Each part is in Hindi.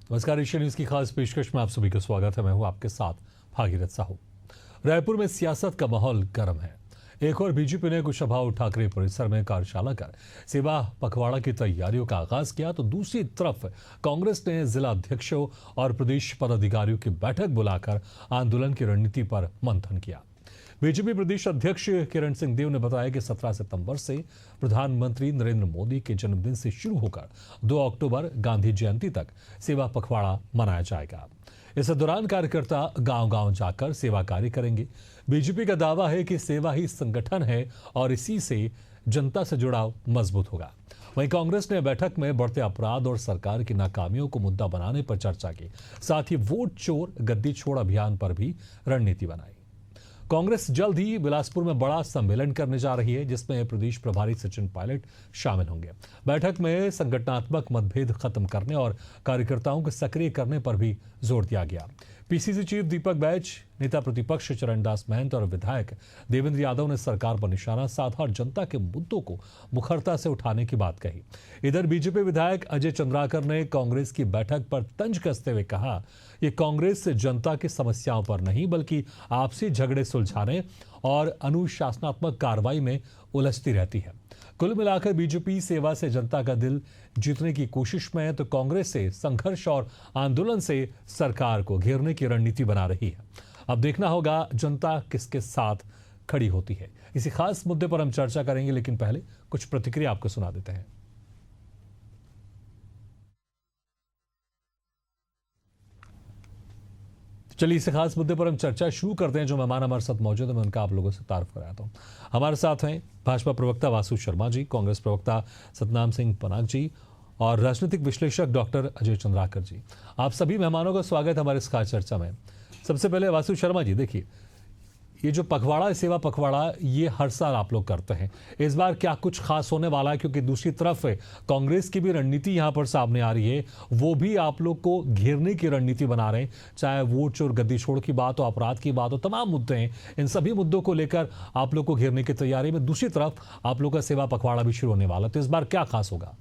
नमस्कार, एशिया न्यूज की खास पेशकश में आप सभी का स्वागत है। मैं हूं आपके साथ भागीरथ साहू। रायपुर में सियासत का माहौल गर्म है। एक और बीजेपी ने कुशाभाऊ ठाकरे परिसर में कार्यशाला कर सेवा पखवाड़ा की तैयारियों का आगाज किया, तो दूसरी तरफ कांग्रेस ने जिला अध्यक्षों और प्रदेश पदाधिकारियों की बैठक बुलाकर आंदोलन की रणनीति पर मंथन किया। बीजेपी प्रदेश अध्यक्ष किरण सिंह देव ने बताया कि 17 सितंबर से प्रधानमंत्री नरेंद्र मोदी के जन्मदिन से शुरू होकर 2 अक्टूबर गांधी जयंती तक सेवा पखवाड़ा मनाया जाएगा। इस दौरान कार्यकर्ता गांव-गांव जाकर सेवा कार्य करेंगे। बीजेपी का दावा है कि सेवा ही संगठन है और इसी से जनता से जुड़ाव मजबूत होगा। वहीं कांग्रेस ने बैठक में बढ़ते अपराध और सरकार की नाकामियों को मुद्दा बनाने पर चर्चा की। साथ ही वोट चोर गद्दी छोड़ अभियान पर भी रणनीति बनाई। कांग्रेस जल्द ही बिलासपुर में बड़ा सम्मेलन करने जा रही है, जिसमें प्रदेश प्रभारी सचिन पायलट शामिल होंगे। बैठक में संगठनात्मक मतभेद खत्म करने और कार्यकर्ताओं को सक्रिय करने पर भी जोर दिया गया। पीसीसी चीफ दीपक बैज, नेता प्रतिपक्ष चरणदास महंत और विधायक देवेंद्र यादव ने सरकार पर निशाना साधा और जनता के मुद्दों को मुखरता से उठाने की बात कही। इधर बीजेपी विधायक अजय चंद्राकर ने कांग्रेस की बैठक पर तंज कसते हुए कहा, ये कांग्रेस जनता की समस्याओं पर नहीं बल्कि आपसी झगड़े सुलझाने और अनुशासनात्मक कार्रवाई में उलझती रहती है। कुल मिलाकर बीजेपी सेवा से जनता का दिल जीतने की कोशिश में है, तो कांग्रेस से संघर्ष और आंदोलन से सरकार को घेरने की रणनीति बना रही है। अब देखना होगा जनता किसके साथ खड़ी होती है। इसी खास मुद्दे पर हम चर्चा करेंगे, लेकिन पहले कुछ प्रतिक्रिया आपको सुना देते हैं। चलिए इस खास मुद्दे पर हम चर्चा शुरू करते हैं। जो मेहमान हमारे साथ मौजूद है, मैं उनका आप लोगों से तारीफ कराता हूँ। हमारे साथ हैं भाजपा प्रवक्ता वासु शर्मा जी, कांग्रेस प्रवक्ता सतनाम सिंह पनाग जी और राजनीतिक विश्लेषक डॉक्टर अजय चंद्राकर जी। आप सभी मेहमानों का स्वागत है हमारे इस खास चर्चा में। सबसे पहले वासु शर्मा जी, देखिए ये जो पखवाड़ा, सेवा पखवाड़ा, ये हर साल आप लोग करते हैं। इस बार क्या कुछ खास होने वाला है? क्योंकि दूसरी तरफ कांग्रेस की भी रणनीति यहां पर सामने आ रही है, वो भी आप लोग को घेरने की रणनीति बना रहे हैं। चाहे वोट चोर गद्दी छोड़ की बात हो, अपराध की बात हो, तमाम मुद्दे हैं। इन सभी मुद्दों को लेकर आप लोग को घेरने की तैयारी में दूसरी तरफ आप लोग का सेवा पखवाड़ा भी शुरू होने वाला, तो इस बार क्या खास होगा?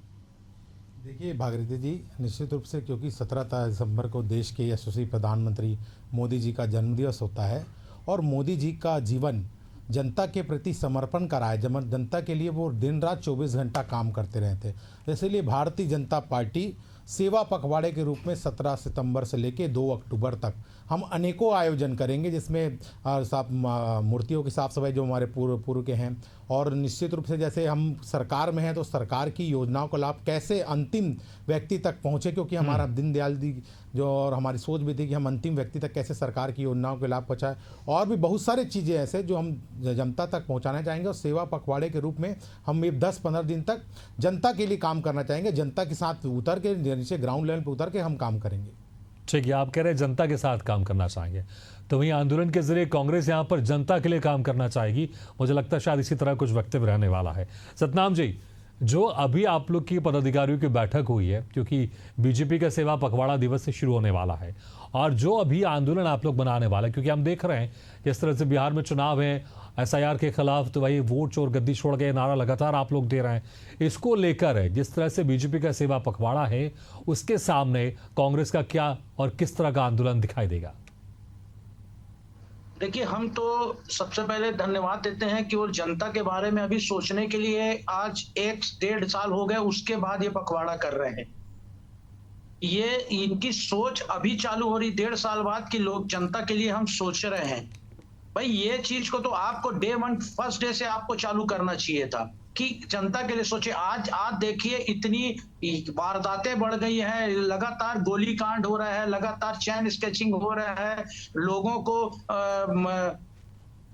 देखिए भागीरथ जी, निश्चित रूप से क्योंकि 17 दिसंबर को देश के यशस्वी प्रधानमंत्री मोदी जी का जन्मदिवस होता है और मोदी जी का जीवन जनता के प्रति समर्पण का रहा है। जनता के लिए वो दिन रात 24 घंटा काम करते रहे थे। इसलिए भारतीय जनता पार्टी सेवा पखवाड़े के रूप में 17 सितंबर से लेकर 2 अक्टूबर तक हम अनेकों आयोजन करेंगे, जिसमें मूर्तियों की साफ सफाई जो हमारे पूर्व के हैं, और निश्चित रूप से जैसे हम सरकार में हैं तो सरकार की योजनाओं का लाभ कैसे अंतिम व्यक्ति तक पहुंचे, क्योंकि हमारा दीनदयाल जी जो और हमारी सोच भी थी कि हम अंतिम व्यक्ति तक कैसे सरकार की योजनाओं के लाभ पहुँचाएं, और भी बहुत सारी चीज़ें ऐसे जो हम जनता तक पहुँचाना चाहेंगे। और सेवा पखवाड़े के रूप में हम ये 10-15 दिन तक जनता के लिए काम करना चाहेंगे। जनता के साथ उतर के नीचे ग्राउंड लेवल पर उतर के हम काम करेंगे। ठीक है, आप कह रहे हैं जनता के साथ काम करना चाहेंगे, तो वहीं आंदोलन के जरिए कांग्रेस यहां पर जनता के लिए काम करना चाहेगी। मुझे लगता है शायद इसी तरह कुछ वक्तव्य रहने वाला है। सतनाम जी, जो अभी आप लोग की पदाधिकारियों की बैठक हुई है, क्योंकि बीजेपी का सेवा पखवाड़ा दिवस से शुरू होने वाला है, और जो अभी आंदोलन आप लोग बनाने वाला है, क्योंकि हम देख रहे हैं जिस तरह से बिहार में चुनाव है, एसआईआर के खिलाफ तो भाई वोट चोर गद्दी छोड़ के नारा लगातार आप लोग दे रहे हैं। इसको लेकर है जिस तरह से बीजेपी का सेवा पखवाड़ा है, उसके सामने कांग्रेस का क्या और किस तरह का आंदोलन दिखाई देगा? देखिए, हम तो सबसे पहले धन्यवाद देते हैं कि वो जनता के बारे में अभी सोचने के लिए आज 1-1.5 साल हो गए, उसके बाद ये पखवाड़ा कर रहे हैं। ये इनकी सोच अभी चालू हो रही 1.5 साल बाद कि लोग जनता के लिए हम सोच रहे हैं। भाई ये चीज को तो आपको डे 1 फर्स्ट डे से आपको चालू करना चाहिए था कि जनता के लिए सोचे। आज देखिए इतनी वारदातें बढ़ गई हैं, लगातार गोली कांड हो रहा है, लगातार चैन स्केचिंग हो रहा है, लोगों को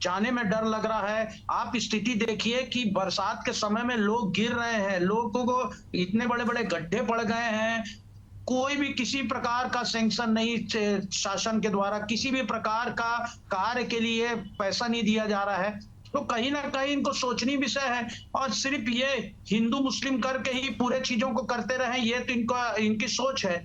जाने में डर लग रहा है। आप स्थिति देखिए कि बरसात के समय में लोग गिर रहे हैं, लोगों को इतने बड़े बड़े गड्ढे पड़ गए हैं, कोई भी किसी प्रकार का सैंक्शन नहीं, शासन के द्वारा किसी भी प्रकार का कार्य के लिए पैसा नहीं दिया जा रहा है। तो कहीं ना कहीं इनको सोचनीय विषय है, और सिर्फ ये हिंदू मुस्लिम करके ही पूरे चीजों को करते रहे, ये तो इनकी सोच है।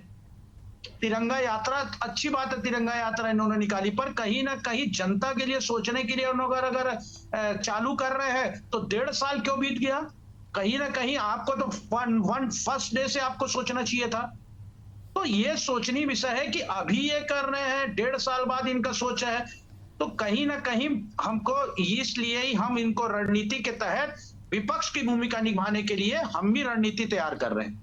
तिरंगा यात्रा अच्छी बात है, तिरंगा यात्रा इन्होंने निकाली, पर कहीं ना कहीं जनता के लिए सोचने के लिए उन्होंने अगर चालू कर रहे हैं तो 1.5 साल क्यों बीत गया? कहीं ना कहीं आपको तो फर्स्ट डे से आपको सोचना चाहिए था। तो ये सोचनीय विषय है कि अभी ये कर रहे हैं, 1.5 साल बाद इनका सोच है, तो कहीं ना कहीं हमको, इसलिए ही हम इनको रणनीति के तहत विपक्ष की भूमिका निभाने के लिए हम भी रणनीति तैयार कर रहे हैं।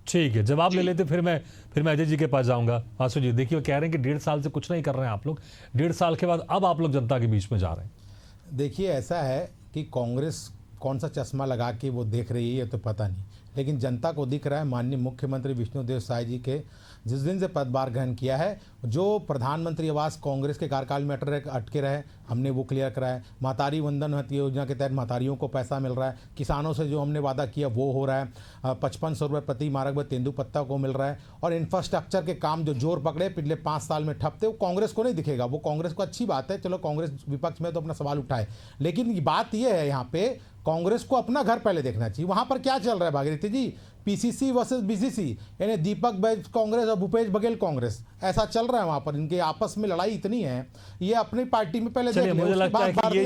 ठीक है, जवाब ले लेते फिर मैं अजय जी के पास जाऊंगा। आशु जी, देखिए वो कह रहे हैं कि 1.5 साल से कुछ नहीं कर रहे हैं आप लोग, 1.5 साल के बाद अब आप लोग जनता के बीच में जा रहे हैं। देखिए, ऐसा है कि कांग्रेस कौन सा चश्मा लगा के वो देख रही है तो पता नहीं, लेकिन जनता को दिख रहा है माननीय मुख्यमंत्री विष्णुदेव साय जी के जिस दिन से पदभार ग्रहण किया है, जो प्रधानमंत्री आवास कांग्रेस के कार्यकाल में अटके रहे, हमने वो क्लियर कराया। महतारी वंदन योजना के तहत महतारियों को पैसा मिल रहा है, किसानों से जो हमने वादा किया वो हो रहा है, 5500 रुपये प्रति मारक में तेंदुपत्ता को मिल रहा है, और इंफ्रास्ट्रक्चर के काम जो जोर पकड़े पिछले 5 साल में ठप थे, वो कांग्रेस को नहीं दिखेगा। वो कांग्रेस को अच्छी बात है, चलो कांग्रेस विपक्ष में तो अपना सवाल उठाए, लेकिन बात यह है यहाँ पे कांग्रेस को अपना घर पहले देखना चाहिए। वहाँ पर क्या चल रहा है भागीरथी जी, पीसीसी वर्सेस बीसीसी, यानी दीपक बैज कांग्रेस और भूपेश बघेल कांग्रेस, ऐसा चल रहा है वहाँ पर। इनके आपस में लड़ाई इतनी है, ये अपनी पार्टी में पहले देख ले, मुझे लगता है कि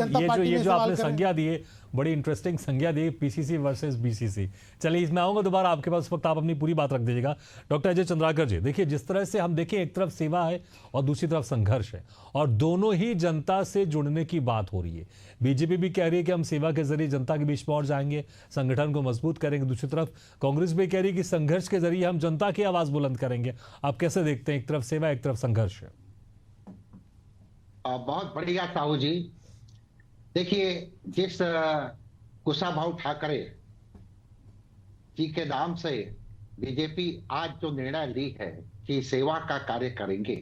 ये जो आपने संज्ञा संज्ञा दी, बड़ी इंटरेस्टिंग संज्ञा दी, पीसीसी वर्सेस बीसीसी। चलिए, इसमें आऊंगा दोबारा आपके पास, उस वक्त आप अपनी पूरी बात रख दीजिएगा। डॉक्टर अजय चंद्राकर जी, देखिए जिस तरह से हम देखें, एक तरफ सेवा है और दूसरी तरफ संघर्ष है, और दोनों ही जनता से जुड़ने की बात हो रही है। बीजेपी भी कह रही है कि हम सेवा के जरिए जनता के बीच में और जाएंगे, संगठन को मजबूत करेंगे। दूसरी तरफ कांग्रेस भी कह रही है कि संघर्ष के जरिए हम जनता की आवाज बुलंद करेंगे। आप कैसे देखते हैं, एक तरफ सेवा, एक तरफ संघर्ष है? बहुत बढ़िया साहू जी। देखिए, जिस कुशाभाऊ ठाकरे जी के नाम से बीजेपी आज जो निर्णय ली है कि सेवा का कार्य करेंगे,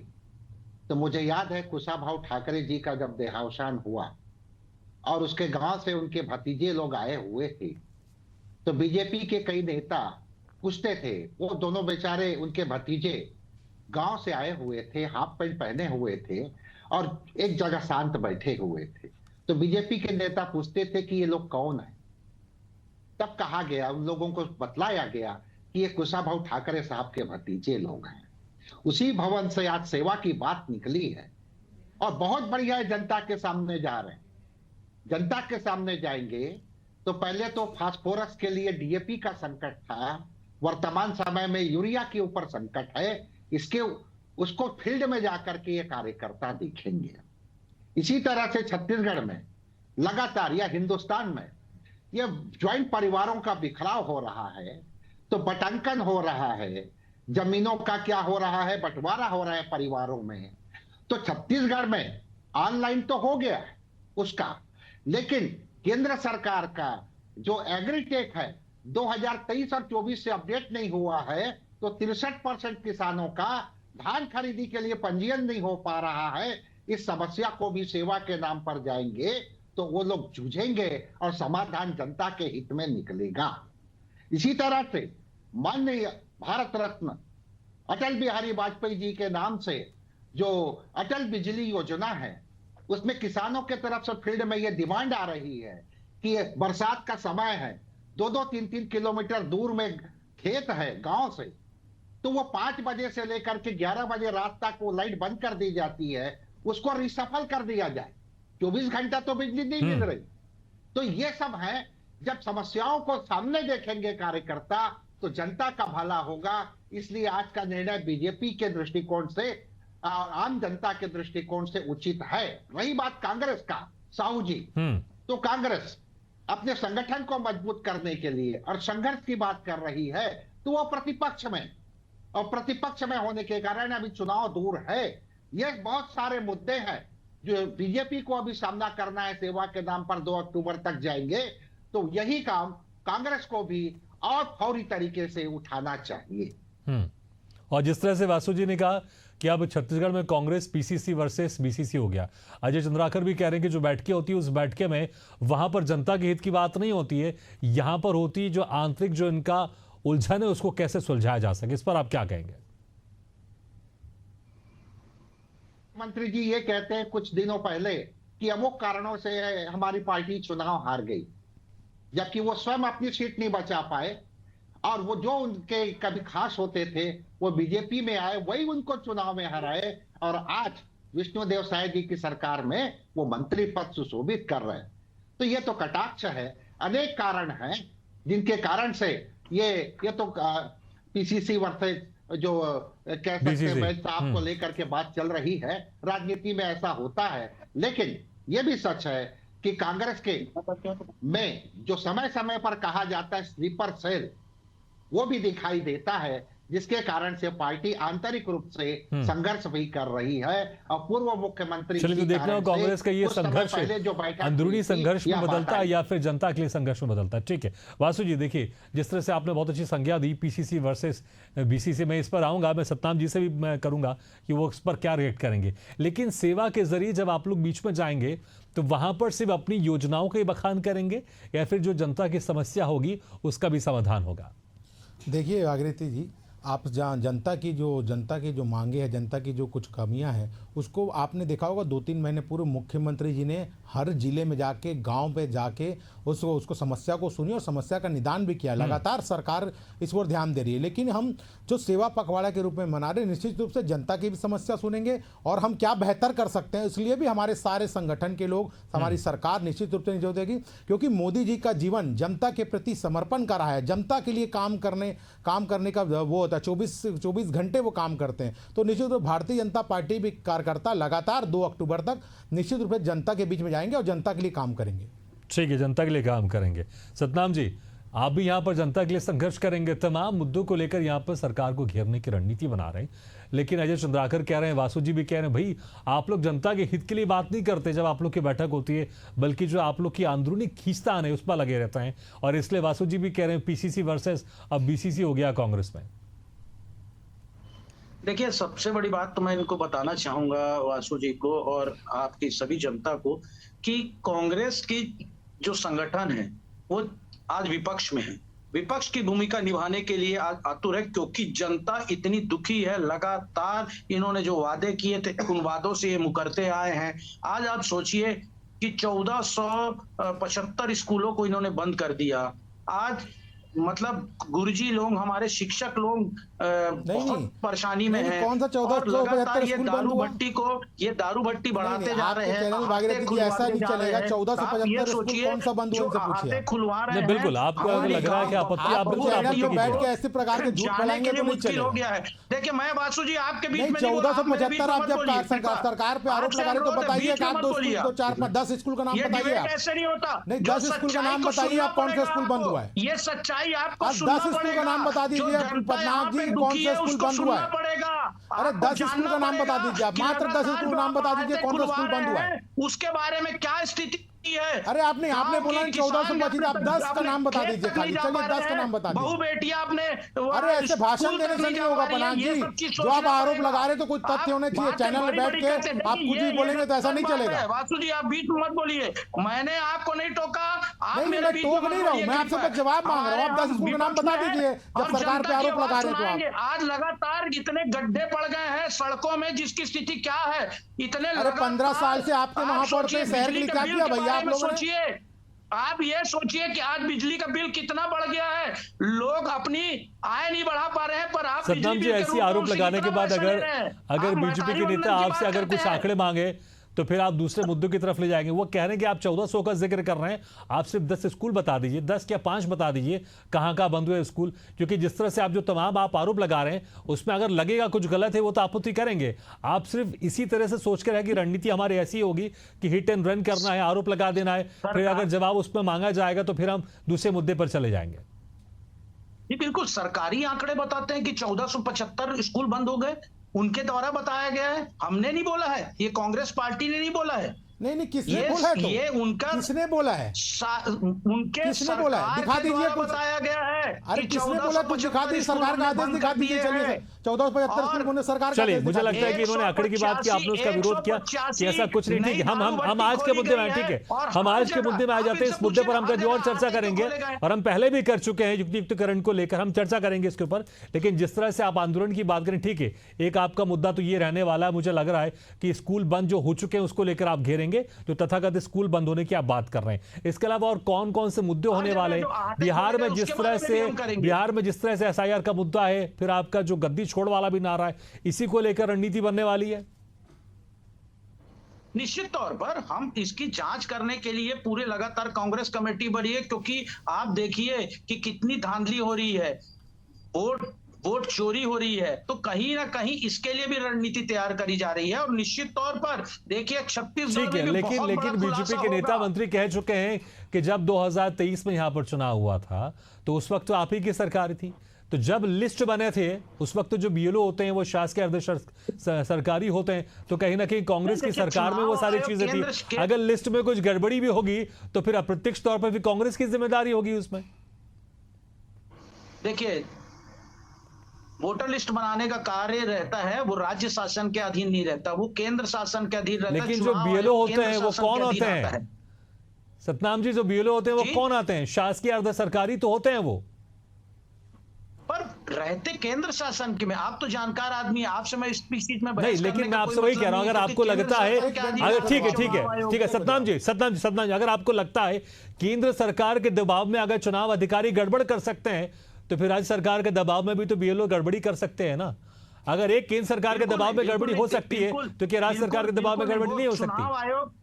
तो मुझे याद है कुशाभाऊ ठाकरे जी का जब देहावसान हुआ और उसके गांव से उनके भतीजे लोग आए हुए थे, तो बीजेपी के कई नेता पूछते थे, वो दोनों बेचारे उनके भतीजे गांव से आए हुए थे, हाफ पैंट पहने हुए थे और एक जगह शांत बैठे हुए थे, तो बीजेपी के नेता पूछते थे कि ये लोग कौन है। तब कहा गया, उन लोगों को बतलाया गया कि ये कुशाभाऊ ठाकरे साहब के भतीजे लोग हैं। उसी भवन से आज सेवा की बात निकली है और बहुत बढ़िया है, जनता के सामने जा रहे हैं। जनता के सामने जाएंगे तो पहले तो फास्फोरस के लिए डीएपी का संकट था, वर्तमान समय में यूरिया के ऊपर संकट है, इसके उसको फील्ड में जाकर के ये कार्यकर्ता दिखेंगे। इसी तरह से छत्तीसगढ़ में लगातार या हिंदुस्तान में ये ज्वाइंट परिवारों का बिखराव हो रहा है, तो बंटन हो रहा है, जमीनों का क्या हो रहा है, बंटवारा हो रहा है परिवारों में। तो छत्तीसगढ़ में ऑनलाइन तो हो गया है उसका, लेकिन केंद्र सरकार का जो एग्रीटेक है 2023 और 24 से अपडेट नहीं हुआ है, तो 63% किसानों का धान खरीदी के लिए पंजीयन नहीं हो पा रहा है। इस समस्या को भी सेवा के नाम पर जाएंगे तो वो लोग जूझेंगे और समाधान जनता के हित में निकलेगा। इसी तरह से माननीय भारत रत्न अटल बिहारी वाजपेयी जी के नाम से जो अटल बिजली योजना है, उसमें किसानों के तरफ से फील्ड में ये डिमांड आ रही है कि बरसात का समय है, 2-2, 3-3 किलोमीटर दूर में खेत है गांव से, तो वो 5 बजे से लेकर के 11 बजे रात तक वो लाइट बंद कर दी जाती है, उसको रिसफल कर दिया जाए। 24 घंटा तो बिजली नहीं मिल रही। तो ये सब है, जब समस्याओं को सामने देखेंगे कार्यकर्ता तो जनता का भला होगा। इसलिए आज का निर्णय बीजेपी के दृष्टिकोण से, आम जनता के दृष्टिकोण से उचित है। रही बात कांग्रेस का, साहू जी, तो कांग्रेस अपने संगठन को मजबूत करने के लिए और संघर्ष की बात कर रही है, तो वो प्रतिपक्ष में, और प्रतिपक्ष में होने के कारण अभी चुनाव दूर है। ये बहुत सारे मुद्दे हैं जो बीजेपी को अभी सामना करना है। सेवा के नाम पर 2 अक्टूबर तक जाएंगे, तो यही काम कांग्रेस को भी और फौरी तरीके से उठाना चाहिए। और जिस तरह से वासु जी ने कहा कि अब छत्तीसगढ़ में कांग्रेस पीसीसी वर्सेस बीसीसी हो गया, अजय चंद्राकर भी कह रहे हैं कि जो बैठकें होती है उस बैठके में वहां पर जनता के हित की बात नहीं होती है, यहां पर होती जो आंतरिक जो इनका उलझन है उसको कैसे सुलझाया जा सके। इस पर आप क्या कहेंगे? मंत्री जी ये कहते हैं कुछ दिनों पहले कि अमुक कारणों से हमारी पार्टी चुनाव हार गई, जबकि वो स्वयं अपनी सीट नहीं बचा पाए, और वो जो उनके कभी खास होते थे वो बीजेपी में आए, वही उनको चुनाव में हराए, और आज विष्णुदेव साय जी की सरकार में वो मंत्री पद सुशोभित कर रहे हैं। तो ये तो कटाक्ष है। अनेक कारण हैं जिनके कारण से ये तो पीसीसी वर्सेस जो कह सकते BCC, हैं मैं साहब को लेकर के बात चल रही है। राजनीति में ऐसा होता है, लेकिन यह भी सच है कि कांग्रेस के में जो समय समय पर कहा जाता है स्लीपर सेल, वो भी दिखाई देता है, जिसके कारण से पार्टी आंतरिक रूप से संघर्ष भी कर रही है। और पूर्व मुख्यमंत्री चलिए तो देखना होगा कांग्रेस का ये संघर्ष अंदरूनी संघर्ष में बदलता है या फिर जनता के लिए संघर्ष में बदलता है। ठीक है वासु जी, देखिए जिस तरह से आपने बहुत अच्छी संज्ञा दी पीसीसी वर्सेस बीसीसी, मैं इस पर आऊंगा, मैं सतनाम जी से भी मैं करूंगा कि वो इस पर क्या रिएक्ट करेंगे। लेकिन सेवा के जरिए जब आप लोग बीच में जाएंगे तो वहां पर सिर्फ अपनी योजनाओं का ही बखान करेंगे या फिर जो जनता की समस्या होगी उसका भी समाधान होगा? देखिए आगृति जी, आप जहाँ जनता की जो मांगे हैं, जनता की जो कुछ कमियां हैं, उसको आपने देखा होगा 2-3 महीने पूर्व मुख्यमंत्री जी ने हर जिले में जाके, गांव पे जाके उसको समस्या को सुनी और समस्या का निदान भी किया। लगातार सरकार इस पर ध्यान दे रही है। लेकिन हम जो सेवा पखवाड़ा के रूप में मना रहे, निश्चित रूप से जनता की भी समस्या सुनेंगे और हम क्या बेहतर कर सकते हैं, इसलिए भी हमारे सारे संगठन के लोग, हमारी सरकार निश्चित रूप से नहीं देगी, क्योंकि मोदी जी का जीवन जनता के प्रति समर्पण का रहा है। जनता के लिए काम करने का वो होता है, 24 घंटे वो काम करते हैं। तो निश्चित रूप से भारतीय जनता पार्टी भी कार्यकर्ता लगातार 2 अक्टूबर तक निश्चित रूप से जनता के बीच में जाएंगे और जनता के लिए काम करेंगे। ठीक है, जनता के लिए काम करेंगे। सतनाम जी, आप भी यहाँ पर जनता के लिए संघर्ष करेंगे। तमाम मुद्दों को लेकर यहाँ पर सरकार को घेरने की रणनीति बना रहे हैं, लेकिन अजय चंद्राकर कह रहे हैं, वासु जी भी कह रहे हैं, भाई आप लोग जनता के हित के लिए बात नहीं करते जब आप लोग की बैठक होती है, बल्कि जो आप लोग की अंदरूनी खींचतान है उस पर लगे रहते हैं। और इसलिए वासु जी भी कह रहे हैं पीसीसी वर्सेस अब बीसीसी हो गया कांग्रेस में। देखिए, सबसे बड़ी बात तो मैं इनको बताना चाहूंगा, वासु जी को और आपकी सभी जनता को, कि कांग्रेस की जो संगठन है वो आज विपक्ष में है। विपक्ष की भूमिका निभाने के लिए आज आतुर है, क्योंकि जनता इतनी दुखी है। लगातार इन्होंने जो वादे किए थे उन वादों से ये मुकरते आए हैं। आज आप सोचिए कि 1475 स्कूलों को इन्होंने बंद कर दिया। आज मतलब गुरुजी लोग, हमारे शिक्षक लोग बहुत परेशानी में हैं। कौन सा 1475 ये दारू भट्टी बढ़ाते जा रहे हैं। ऐसा नहीं चलेगा। 1475 स्कूल कौन सा बंद हुआ, खाते खुलवा रहे हैं। बिल्कुल, आपको अगर लग रहा है कि आपत्ति, आप बिल्कुल बैठ के ऐसे प्रकार के झूठ फैलाएंगे तो नहीं चलेगा। हो गया है। देखिए, मैं वासु जी आपके बीच में 1475 आप जब सरकार पे आरोप लगा रहे तो बताइए, आप 2 स्कूल को 4-10 स्कूल का नाम बताइए। ऐसे नहीं होता। नहीं, 10 स्कूल का नाम बताइए, आप कौन सा स्कूल बंद हुआ है? ये सच्चाई आपको 10 स्कूल का नाम बता दीजिए पटनायक जी, कौन सा स्कूल बंद हुआ है? अरे 10 स्कूल का नाम बता दीजिए, आप मात्र 10 स्कूल का नाम बता दीजिए, कौन सा स्कूल बंद हुआ है? उसके बारे में क्या स्थिति है? अरे आपने बोला 1425, आप 10 का नाम बता दीजिए खाली। चलिए 10 का नाम बता दीजिए। बहु बेटियां आपने, अरे ऐसे भाषण देने से नहीं होगा पनाग जी। जो आप आरोप लगा रहे तो कुछ तथ्य होने चाहिए। चैनल में बैठ के आप कुछ भी बोलेंगे तो ऐसा नहीं चलेगा। वासु जी, आप बीच में मत बोलिए, मैंने आपको नहीं टोका। नहीं, मैं टोक नहीं रहा हूँ, मैं आपसे बस जवाब मांग रहा हूँ। आप 10 स्कूल का नाम बता दीजिए जब सरकार पे आरोप लगा रहे तो आप। आज लगातार इतने गड्ढे पड़ गए हैं सड़कों में, जिसकी स्थिति क्या है। इतने, अरे 15 साल से आपके महापौर थे, शहर के लिए क्या किया भैया आप लोगों ने? आप ये सोचिए कि आज बिजली का बिल कितना बढ़ गया है। लोग अपनी आय नहीं बढ़ा पा रहे हैं, पर आप सतनाम जी, ऐसी आरोप लगाने के बाद अगर बीजेपी के नेता आपसे अगर कुछ आंकड़े मांगे तो फिर आप दूसरे मुद्दों की तरफ ले जाएंगे। वो कह रहे हैं कि आप 1400 का जिक्र कर रहे हैं, आप सिर्फ 10 स्कूल बता दीजिए, 10 या 5 बता दीजिए कहाँ कहाँ बंद हुए स्कूल। क्योंकि जिस तरह से आप जो तमाम आरोप लगा रहे हैं उसमें अगर लगेगा कुछ गलत है वो तो आपत्ति करेंगे। आप सिर्फ इसी तरह से सोच कर रहे हैं कि रणनीति हमारी ऐसी होगी कि हिट एंड रन करना है, आरोप लगा देना है, फिर अगर जवाब उसमें मांगा जाएगा तो फिर हम दूसरे मुद्दे पर चले जाएंगे। जी बिल्कुल, सरकारी आंकड़े बताते हैं कि 1475 स्कूल बंद हो गए, उनके द्वारा बताया गया है। हमने नहीं बोला है, ये कांग्रेस पार्टी ने नहीं बोला है। नहीं, किसने बोला है? ये उनका, किसने बोला है? उनके किसने बोला है? दिखा दीजिए कुछ। बताया गया है। अरे किसने बोला? कुछ दिखा दीजिए, सरकार का आदेश दिखा दीजिए। चलिए 1475 स्कूल सरकार का। चलिए, मुझे लगता है कि इन्होंने आंकड़े की बात की, आपने उसका विरोध किया कि ऐसा कुछ नहीं। ठीक है, हम आज के मुद्दे में, ठीक है, हम आज के मुद्दे में आ जाते हैं। इस मुद्दे पर हम कभी और चर्चा करेंगे और हम पहले भी कर चुके हैं युक्तियुक्तकरण को लेकर, हम चर्चा करेंगे इसके ऊपर। लेकिन जिस तरह से आप आंदोलन की बात करें, ठीक है, एक आपका मुद्दा तो ये रहने वाला है, मुझे लग रहा है कि स्कूल बंद जो हो चुके हैं उसको लेकर आप घेरेंगे, जो तथाकथित स्कूल बंद होने की आप बात कर रहे हैं। इसके अलावा और कौन कौन से मुद्दे होने वाले हैं बिहार में? जिस तरह से एसआईआर का मुद्दा है, फिर आपका जो गद्दी छोड़ वाला भी नारा है, इसी को लेकर रणनीति बनने वाली है। निश्चित तौर पर हम इसकी जांच करने के लिए पूरे लगातार कांग्रेस कमेटी बनी है, क्योंकि आप देखिए कि कितनी धांधली हो रही है। वोट चोरी हो रही है, तो कहीं ना कहीं इसके लिए भी रणनीति तैयार करी जा रही है। और निश्चित तौर पर देखिए छत्तीसगढ़ ठीक है, में भी लेकिन बहुत बड़ा लेकिन बीजेपी खुलासा के नेता होगा। मंत्री कह चुके हैं कि जब 2023 में यहां पर चुनाव हुआ था तो उस वक्त तो आप ही की सरकार थी, तो जब लिस्ट बने थे उस वक्त तो जो बीएलओ होते हैं वो शासकीय अर्ध सरकारी होते हैं, तो कहीं ना कहीं कांग्रेस की देखिए, सरकार में वो चुनाव सारी आयोग चीजें केंद्र थी। के- अगर लिस्ट में कुछ गड़बड़ी भी होगी तो फिर अप्रत्यक्ष तौर पर भी कांग्रेस की जिम्मेदारी होगी उसमें। देखिए, वोटर लिस्ट बनाने का कार्य रहता है वो राज्य शासन के अधीन नहीं रहता, वो केंद्र शासन के अधीन रहता है। लेकिन जो चुनाव बीएलओ आयोग होते केंद्र हैं वो शासन कौन के अधीन होते आता हैं? सतनाम जी, जो बीएलओ होते हैं वो जी? कौन आते हैं? शासकीय अर्ध सरकारी तो होते हैं वो। पर रहते केंद्र शासन के में। आप तो जानकार आदमी हैं, आपसे मैं इस चीज में नहीं, बहस करने लेकिन मैं का आपसे कोई वही मतलब कह रहा हूं, नहीं अगर है, आपको क्योंकि लगता है, केंद्र सरकार के अधीन अगर ठीक है चुनाव आयोग ठीक है, के सतनाम जी, अगर आपको लगता है केंद्र सरकार के दबाव में अगर चुनाव अधिकारी गड़बड़ कर सकते हैं तो फिर राज्य सरकार के दबाव में भी तो बीएलओ गड़बड़ी कर सकते हैं ना। अगर एक केंद्र सरकार के दबाव में गड़बड़ी हो सकती है तो क्या राज्य सरकार के दबाव में गड़बड़ी नहीं हो सकती?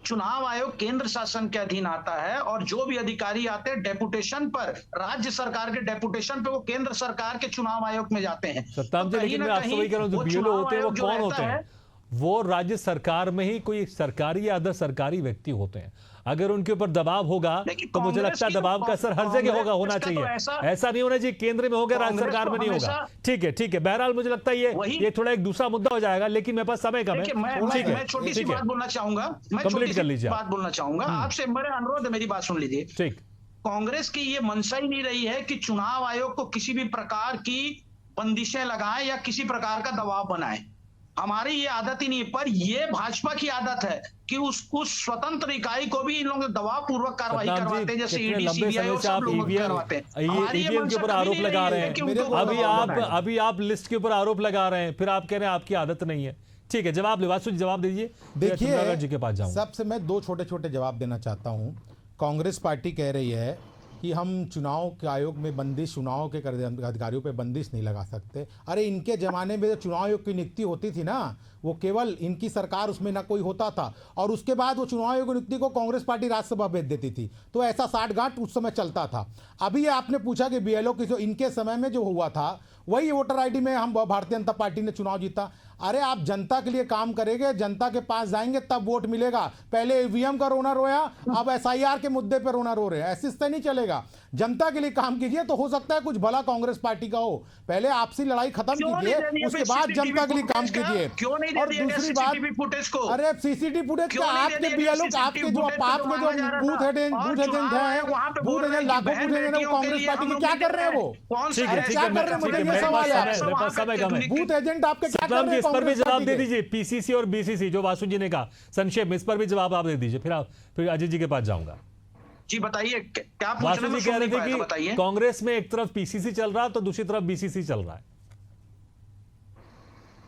चुनाव आयोग केंद्र शासन के अधीन आता है और जो भी अधिकारी आते हैं डेपुटेशन पर, राज्य सरकार के डेपुटेशन पे वो केंद्र सरकार के चुनाव आयोग में जाते हैं। सत्ताम जी, तो लेकिन कहीं मैं ना आपसे वही कहीं कह रहा हूं, जो वो बीएलओ चुनाव होते हैं वो आयोग जो कौन रहता होते हैं? वो राज्य सरकार में ही कोई सरकारी या अदर सरकारी व्यक्ति होते हैं। अगर उनके ऊपर दबाव होगा देखिए, तो मुझे कांग्रेस लगता है की तो दबाव का असर हर जगह होना कांग्रेस का तो चाहिए। ऐसा नहीं होना चाहिए केंद्र में होगा राज्य कांग्रेस सरकार तो में नहीं होगा। हमेशा- ठीक है, बहरहाल मुझे लगता है ये थोड़ा एक दूसरा मुद्दा हो जाएगा, लेकिन मेरे पास समय कम है। देखिए, ठीक है, मैं छोटी सी ठीक है, बात बोलना चाहूंगा। मैं Complete छोटी कर सी लीजिए आप। बात बोलना चाहूंगा आपसे, मेरा अनुरोध है, मेरी बात सुन लीजिए। ठीक। कांग्रेस की ये मंशा ही नहीं रही है कि चुनाव आयोग को किसी भी प्रकार की बंदिशें लगाएं या किसी प्रकार का दबाव बनाएं। हमारी ये आदत ही नहीं है, पर ये भाजपा की आदत है कि उस स्वतंत्र इकाई को भी इन लोग दबाव पूर्वक कार्रवाई सतनाम जी, करवाते हैं, जैसे कितने ईडी लंबे सीबीआई समय और से सब आप लोग ईवीएम करवाते हैं। हमारी ये ईवीएम के मंशा ऊपर कभी आरोप नहीं लगा रही रहे है कि हैं। उनको दबाव बनाएं। अभी आप लिस्ट के ऊपर आरोप लगा रहे हैं, फिर आप कह रहे हैं आपकी आदत नहीं है। ठीक है, जवाब वासु जी जवाब दीजिए, फिर चंद्राकर जी के पास देखिए, जाऊंगा। सबसे मैं दो छोटे छोटे जवाब देना चाहता हूं। कांग्रेस पार्टी कह रही है कि हम चुनाव के आयोग में बंदिश, चुनाव के अधिकारियों पे बंदिश नहीं लगा सकते। अरे इनके ज़माने में जो चुनाव आयोग की नियुक्ति होती थी ना, वो केवल इनकी सरकार, उसमें ना कोई होता था, और उसके बाद वो चुनाव आयोग की नियुक्ति को कांग्रेस पार्टी राज्यसभा भेज देती थी। तो ऐसा साठगांठ उस समय चलता था। अभी आपने पूछा कि बीएलओ की, जो इनके समय में जो हुआ था वही वोटर आईडी में हम भारतीय जनता पार्टी ने चुनाव जीता। अरे आप जनता के लिए काम करेंगे, जनता के पास जाएंगे तब वोट मिलेगा। पहले ईवीएम का रोना रोया, अब एसआईआर के मुद्दे पर रोना रो रहे हैं। ऐसे से नहीं चलेगा। जनता के लिए काम कीजिए तो हो सकता है कुछ भला कांग्रेस पार्टी का हो। पहले आपसी लड़ाई खत्म कीजिए, उसके बाद जनता के लिए काम कीजिए। और दूसरी बात, अरे सीसीटीवी फुटेज क्या आपके बीएलओ, आपके जो बूथ एजेंट हैं, बूथ एजेंट, लाखों बूथ एजेंट है, वो कांग्रेस पार्टी के क्या कर रहे हैं? वो ठीक है, क्या कर रहे हैं? मुझे ये सवाल है। मेरे पास समय कम है। बूथ एजेंट आपके क्या कर सतनाम रहे जी, हैं? इस पर भी कांग्रेस जवाब पार्टी दे के? दीजिए। पीसीसी और बीसीसी जो वासु जी ने कहा संक्षेप में, इस पर भी जवाब आप दे दीजिए, फिर अजय जी के पास जाऊंगा। जी बताइए, क्या पूछ वासु रहे हैं? जी मैं कह सुन रहे नहीं पाया था, थे बताइए। कि कांग्रेस में एक तरफ पीसीसी चल रहा है तो दूसरी तरफ बीसीसी चल रहा है।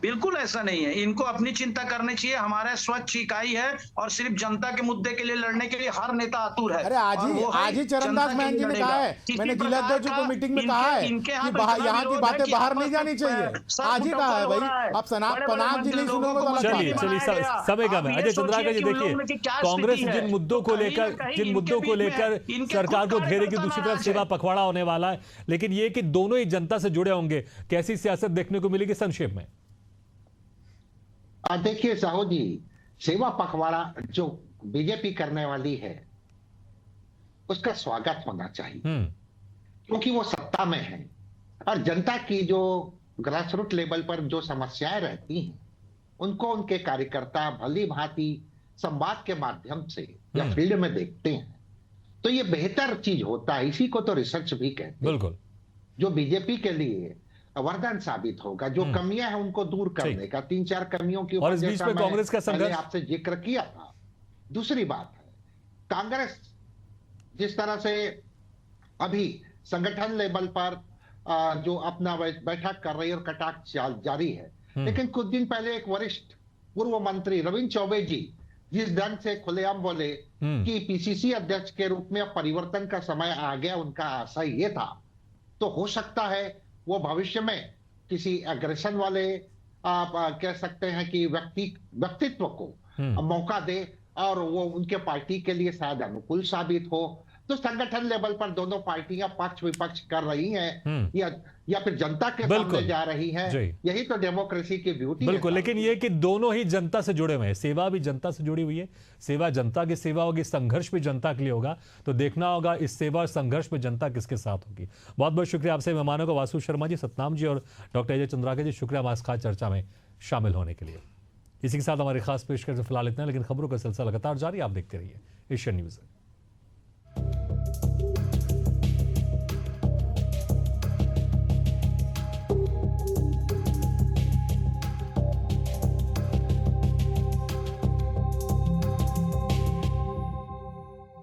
बिल्कुल ऐसा नहीं है। इनको अपनी चिंता करनी चाहिए। हमारा स्वच्छ इकाई है और सिर्फ जनता के मुद्दे के लिए लड़ने के लिए हर नेता आतुर है। अरे आज ही चरणदास महंत जी ने कहा है, मैंने जिलाध्यक्ष को मीटिंग में कहा है कि यहाँ की बातें बाहर नहीं जानी चाहिए। आज ही कहा है भाई। अब पनाग जी नहीं सुनोगे तो अलग चलिए बात है। चलिए, समय कम है। अजय चंद्राकर जी, देखिए कांग्रेस जिन मुद्दों को लेकर सरकार को घेरेगी, दूसरी तरफ सेवा पखवाड़ा होने वाला है। लेकिन ये कि दोनों ही जनता से जुड़े होंगे, कैसी सियासत देखने को मिलेगी संक्षेप में? देखिए साहू जी, सेवा पखवाड़ा जो बीजेपी करने वाली है उसका स्वागत होना चाहिए, क्योंकि वो सत्ता में है और जनता की जो ग्रासरूट लेवल पर जो समस्याएं रहती हैं उनको उनके कार्यकर्ता भली भांति संवाद के माध्यम से या फील्ड में देखते हैं, तो ये बेहतर चीज होता है। इसी को तो रिसर्च भी कहते हैं। बिल्कुल, जो बीजेपी के लिए वरदान साबित होगा। जो कमियां हैं उनको दूर करने का, 3-4 कमियों की और इस बीच में कांग्रेस का संघर्ष आपसे जिक्र किया था। दूसरी बात है, कांग्रेस जिस तरह से अभी संगठन लेवल पर जो अपना बैठक कर रही है और कटाक्ष जारी है, लेकिन कुछ दिन पहले एक वरिष्ठ पूर्व मंत्री रविंद्र चौबे जी जिस ढंग से खुलेआम बोले कि पीसीसी अध्यक्ष के रूप में अब परिवर्तन का समय आ गया, उनका आशय ये था, तो हो सकता है वो भविष्य में किसी एग्रेशन वाले आप कह सकते हैं कि व्यक्तित्व को मौका दे और वो उनके पार्टी के लिए शायद अनुकूल साबित हो। तो संगठन लेवल पर दोनों पार्टियां पक्ष विपक्ष कर रही हैं या फिर जनता के बिल्कुल। सामने जा रही हैं। जी। यही तो डेमोक्रेसी की ब्यूटी है। बिल्कुल, लेकिन ये कि दोनों ही जनता से जुड़े हुए हैं, सेवा भी जनता से जुड़ी हुई है, सेवा जनता की सेवा होगी, संघर्ष भी जनता के लिए होगा। तो देखना होगा इस सेवा और संघर्ष में जनता किसके साथ होगी। बहुत बहुत शुक्रिया आपसे मेहमानों को, वासु शर्मा जी, सतनाम जी और डॉक्टर अजय चंद्राकर जी, शुक्रिया हमारे खास चर्चा में शामिल होने के लिए। इसी के साथ हमारी खास पेशकश फिलहाल इतना, लेकिन खबरों का सिलसिला लगातार जारी, आप देखते रहिए एशियन न्यूज़।